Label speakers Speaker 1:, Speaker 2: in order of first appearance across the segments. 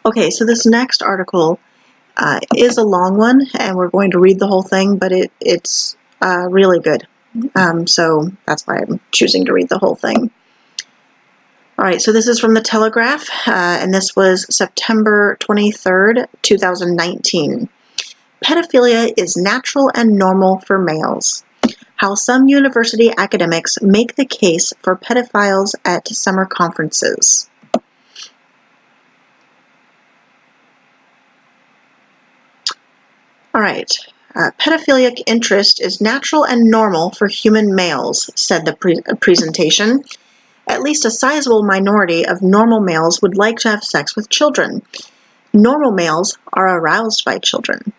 Speaker 1: Okay, so this next article is a long one, and we're going to read the whole thing, but it's really good. So that's why I'm choosing to read the whole thing. All right, so this is from the Telegraph, and this was September 23rd, 2019. Pedophilia is natural and normal for males. How some university academics make the case for pedophiles at summer conferences. All right. Pedophilic interest is natural and normal for human males, said the presentation. At least a sizable minority of normal males would like to have sex with children. Normal males are aroused by children.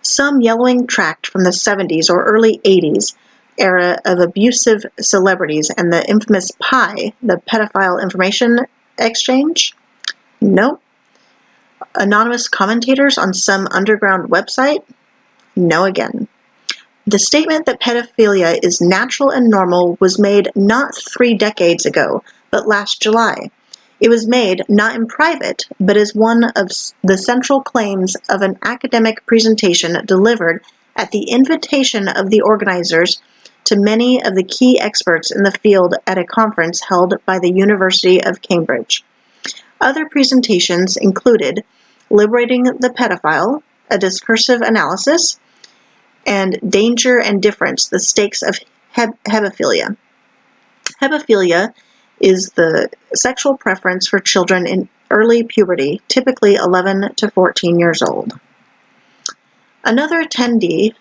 Speaker 1: Some yellowing tract from the 70s or early 80s era of abusive celebrities and the infamous P.I.E, the pedophile information exchange? Nope. Anonymous commentators on some underground website? No again. The statement that pedophilia is natural and normal was made not 3 decades ago, but last July. It was made not in private, but as one of the central claims of an academic presentation delivered at the invitation of the organizers to many of the key experts in the field at a conference held by the University of Cambridge. Other presentations included Liberating the Pedophile, a discursive analysis, and Danger and Difference, the Stakes of Hebephilia. Hebephilia is the sexual preference for children in early puberty, typically 11 to 14 years old. Another attendee,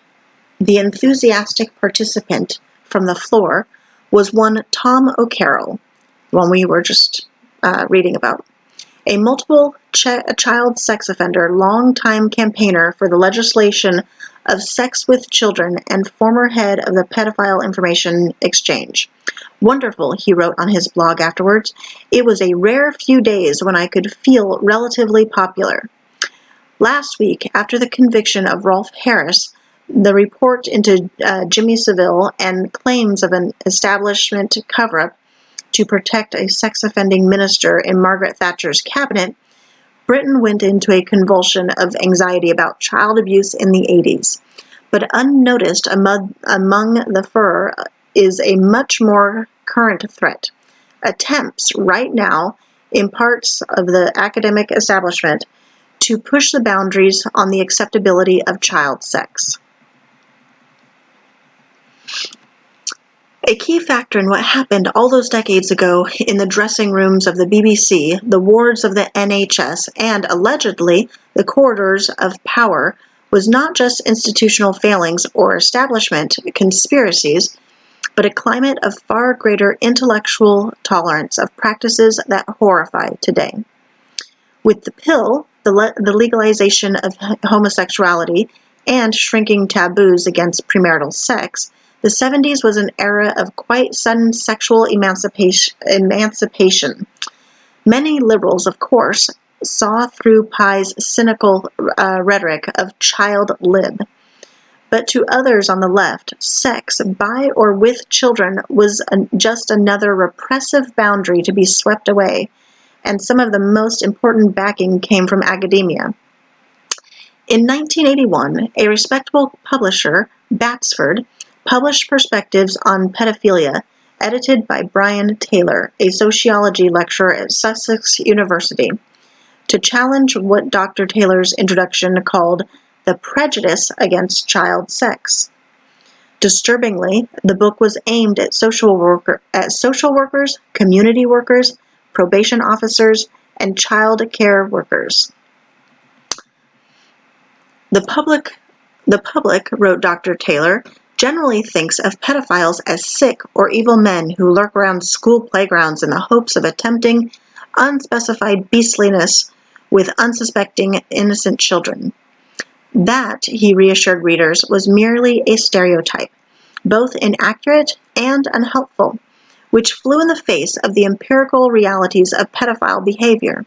Speaker 1: the enthusiastic participant from the floor, was one Tom O'Carroll, one we were just reading about, a multiple child sex offender, longtime campaigner for the legislation of sex with children, and former head of the Pedophile Information Exchange. Wonderful, he wrote on his blog afterwards. It was a rare few days when I could feel relatively popular. Last week, after the conviction of Rolf Harris, the report into Jimmy Savile, and claims of an establishment cover-up to protect a sex-offending minister in Margaret Thatcher's cabinet, Britain went into a convulsion of anxiety about child abuse in the 80s. But unnoticed among the furor is a much more current threat. Attempts right now in parts of the academic establishment to push the boundaries on the acceptability of child sex. A key factor in what happened all those decades ago in the dressing rooms of the BBC, the wards of the NHS, and, allegedly, the corridors of power was not just institutional failings or establishment conspiracies, but a climate of far greater intellectual tolerance of practices that horrify today. With the pill, the legalization of homosexuality, and shrinking taboos against premarital sex, the 70s was an era of quite sudden sexual emancipation. Many liberals, of course, saw through P.I.'s cynical rhetoric of child lib. But to others on the left, sex by or with children was just another repressive boundary to be swept away, and some of the most important backing came from academia. In 1981, a respectable publisher, Batsford, published Perspectives on Pedophilia, edited by Brian Taylor, a sociology lecturer at Sussex University, to challenge what Dr. Taylor's introduction called the prejudice against child sex. Disturbingly, the book was aimed at social workers, community workers, probation officers, and child care workers. The public, wrote Dr. Taylor, generally thinks of pedophiles as sick or evil men who lurk around school playgrounds in the hopes of attempting unspecified beastliness with unsuspecting innocent children. That, he reassured readers, was merely a stereotype, both inaccurate and unhelpful, which flew in the face of the empirical realities of pedophile behavior.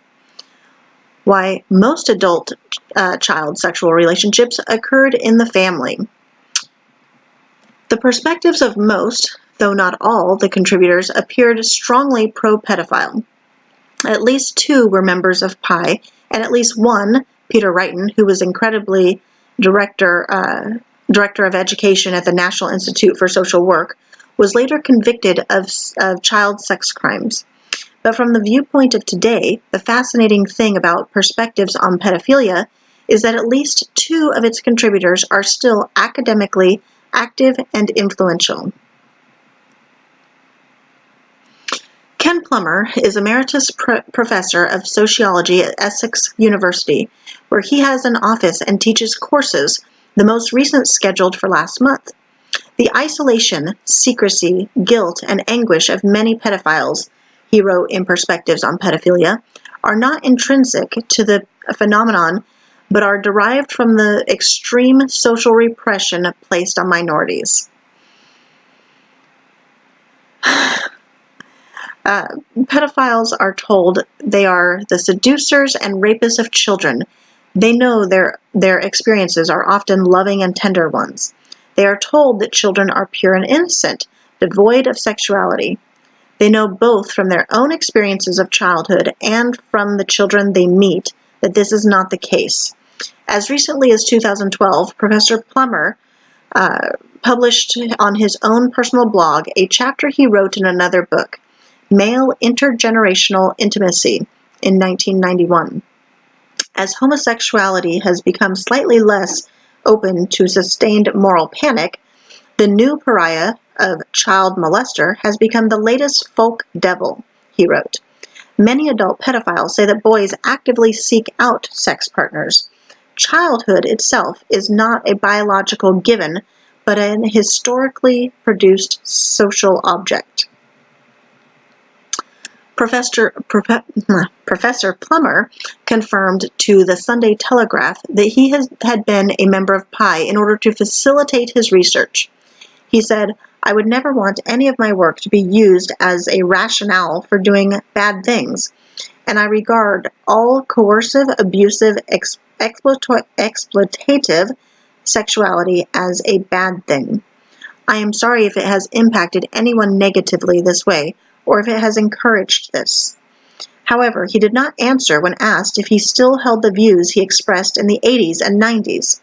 Speaker 1: Why, most adult child sexual relationships occurred in the family. The perspectives of most, though not all, the contributors appeared strongly pro-pedophile. At least 2 were members of P.I.E, and at least one, Peter Wrighton, who was incredibly director of education at the National Institute for Social Work, was later convicted of child sex crimes. But from the viewpoint of today, the fascinating thing about Perspectives on Pedophilia is that at least 2 of its contributors are still academically active and influential. Ken Plummer is Emeritus Professor of Sociology at Essex University, where he has an office and teaches courses, the most recent scheduled for last month. The isolation, secrecy, guilt, and anguish of many pedophiles, he wrote in Perspectives on Pedophilia, are not intrinsic to the phenomenon, but are derived from the extreme social repression placed on minorities. Pedophiles are told they are the seducers and rapists of children. They know their experiences are often loving and tender ones. They are told that children are pure and innocent, devoid of sexuality. They know both from their own experiences of childhood and from the children they meet that this is not the case. As recently as 2012, Professor Plummer published on his own personal blog a chapter he wrote in another book, Male Intergenerational Intimacy, in 1991. As homosexuality has become slightly less open to sustained moral panic, the new pariah of child molester has become the latest folk devil, he wrote. Many adult pedophiles say that boys actively seek out sex partners. Childhood itself is not a biological given, but an historically produced social object. Professor Plummer confirmed to the Sunday Telegraph that he had been a member of P.I.E. in order to facilitate his research. He said, "I would never want any of my work to be used as a rationale for doing bad things, and I regard all coercive, abusive, exploitative sexuality as a bad thing. I am sorry if it has impacted anyone negatively this way, or if it has encouraged this." However, he did not answer when asked if he still held the views he expressed in the 80s and 90s.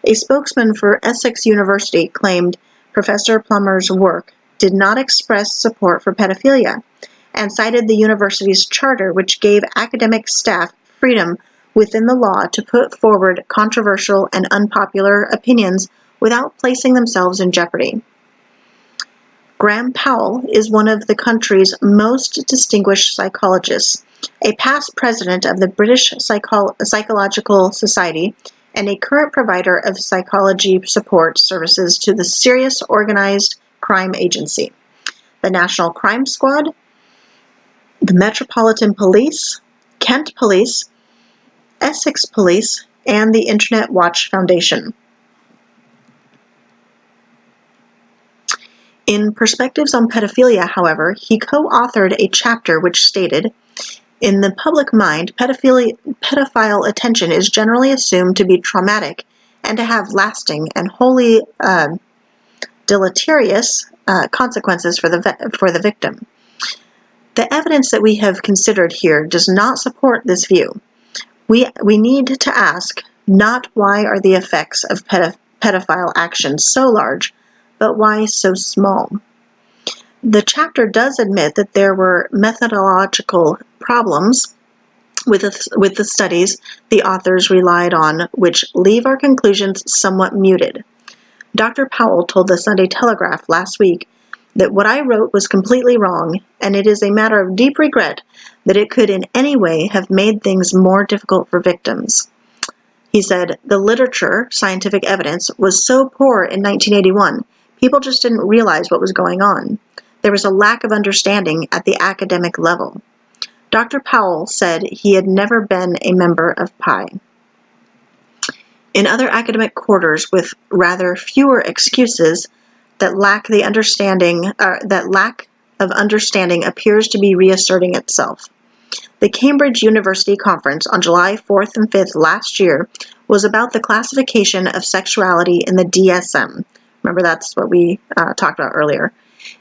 Speaker 1: A spokesman for Essex University claimed Professor Plummer's work did not express support for pedophilia, and cited the university's charter, which gave academic staff freedom within the law to put forward controversial and unpopular opinions without placing themselves in jeopardy. Graham Powell is one of the country's most distinguished psychologists, a past president of the British Psychological Society, and a current provider of psychology support services to the Serious Organized Crime Agency, the National Crime Squad, the Metropolitan Police, Kent Police, Essex Police, and the Internet Watch Foundation. In Perspectives on Pedophilia, however, he co-authored a chapter which stated, "In the public mind, pedophile attention is generally assumed to be traumatic and to have lasting and wholly deleterious consequences for the victim. The evidence that we have considered here does not support this view. We need to ask not why are the effects of pedophile actions so large, but why so small." The chapter does admit that there were methodological problems with the studies the authors relied on, which leave our conclusions somewhat muted. Dr. Powell told the Sunday Telegraph last week that what I wrote was completely wrong, and it is a matter of deep regret that it could in any way have made things more difficult for victims. He said, "The literature, scientific evidence, was so poor in 1981, people just didn't realize what was going on. There was a lack of understanding at the academic level." Dr. Powell said he had never been a member of P.I.E. In other academic quarters with rather fewer excuses, that lack of understanding appears to be reasserting itself. The Cambridge University Conference on July 4th and 5th last year was about the classification of sexuality in the DSM. Remember, that's what we talked about earlier.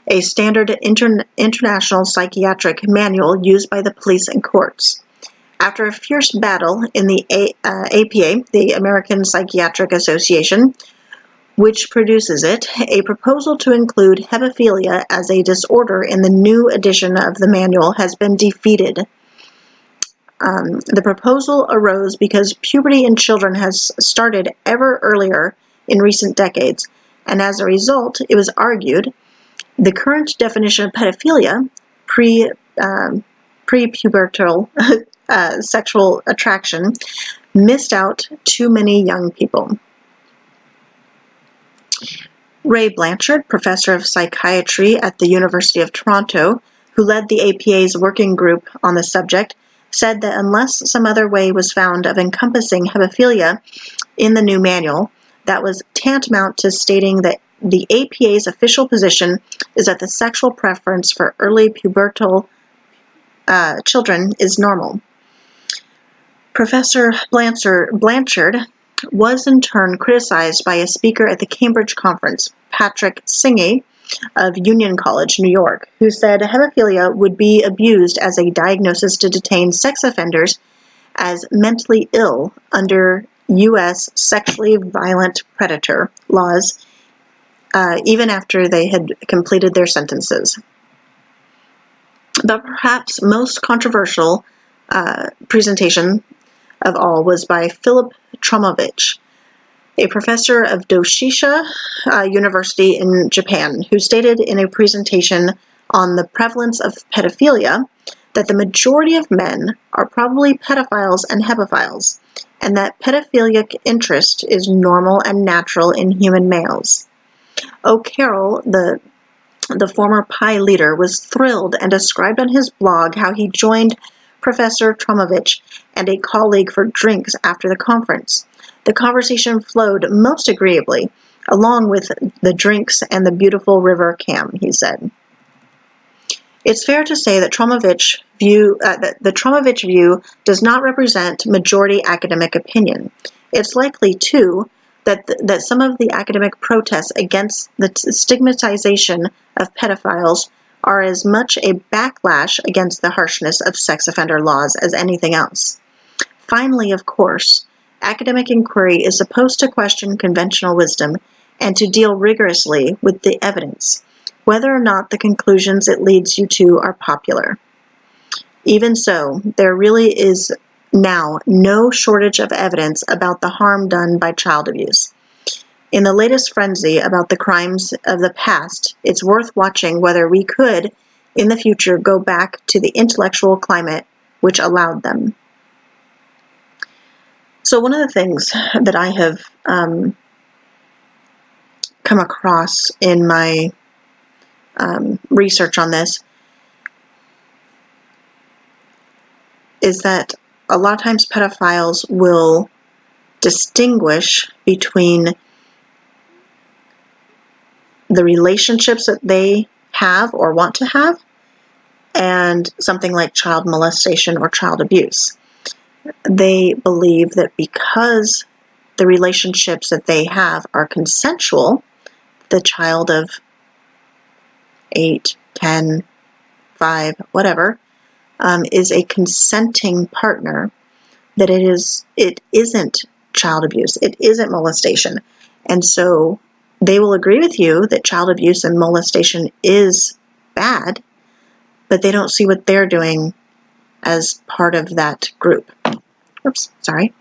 Speaker 1: a standard international psychiatric manual used by the police and courts. After a fierce battle in the APA, the American Psychiatric Association, which produces it, a proposal to include hemophilia as a disorder in the new edition of the manual has been defeated. The proposal arose because puberty in children has started ever earlier in recent decades, and as a result, it was argued, the current definition of pedophilia, prepubertal sexual attraction, missed out too many young people. Ray Blanchard, professor of psychiatry at the University of Toronto, who led the APA's working group on the subject, said that unless some other way was found of encompassing hemophilia in the new manual, that was tantamount to stating that the APA's official position is that the sexual preference for early pubertal children is normal. Professor Blanchard was in turn criticized by a speaker at the Cambridge conference, Patrick Singh of Union College, New York, who said hemophilia would be abused as a diagnosis to detain sex offenders as mentally ill under U.S. sexually violent predator laws, even after they had completed their sentences. But perhaps most controversial presentation of all was by Philip Tromovich, a professor of Doshisha University in Japan, who stated in a presentation on the prevalence of pedophilia that the majority of men are probably pedophiles and hepaphiles, and that pedophilic interest is normal and natural in human males. O'Carroll, the former P.I.E leader, was thrilled and described on his blog how he joined Professor Tromovich and a colleague for drinks after the conference. The conversation flowed most agreeably, along with the drinks and the beautiful river Cam, he said. It's fair to say that the Tromovich view does not represent majority academic opinion. It's likely, too, that some of the academic protests against the stigmatization of pedophiles are as much a backlash against the harshness of sex offender laws as anything else. Finally, of course, academic inquiry is supposed to question conventional wisdom and to deal rigorously with the evidence, whether or not the conclusions it leads you to are popular. Even so, there really is now no shortage of evidence about the harm done by child abuse. In the latest frenzy about the crimes of the past, it's worth watching whether we could, in the future, go back to the intellectual climate which allowed them. So one of the things that I have come across in my research on this is that a lot of times pedophiles will distinguish between the relationships that they have or want to have and something like child molestation or child abuse. They believe that because the relationships that they have are consensual, the child of 8, 10, 5, whatever, is a consenting partner, that it isn't child abuse, it isn't molestation. And so they will agree with you that child abuse and molestation is bad, but they don't see what they're doing as part of that group. Oops, sorry.